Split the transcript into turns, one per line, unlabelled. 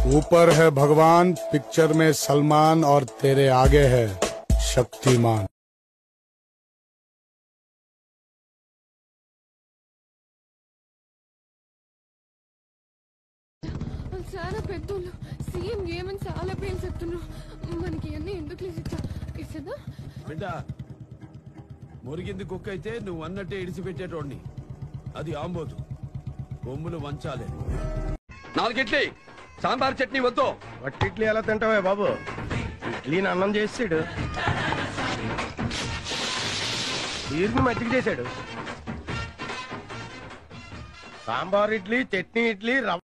ऊपर है भगवान, पिक्चर में सलमान और तेरे आगे है शक्तिमान।
చాలా పెద్దోళ్ళు సీఎం ఏమని చాలా పేరు చెప్తున్నారు. మనకి అన్నీ ఎందుకు ఇస్తుందా
బిడ్డ? మురిగింది కుక్క అయితే నువ్వు అన్నట్టే ఇడిచిపెట్టేటోడిని. అది ఆంబోతు, కొమ్ములు వంచాలే.
4 ఇడ్లీ, సాంబార్ చట్నీ వద్దు.
వట్టి ఇడ్లీ ఎలా తింటావే బాబు? ఇడ్లీని అన్నం చేసాడు, నీరుని మజ్జిగ చేశాడు. సాంబార్ ఇడ్లీ, చట్నీ ఇడ్లీ, రవ్వ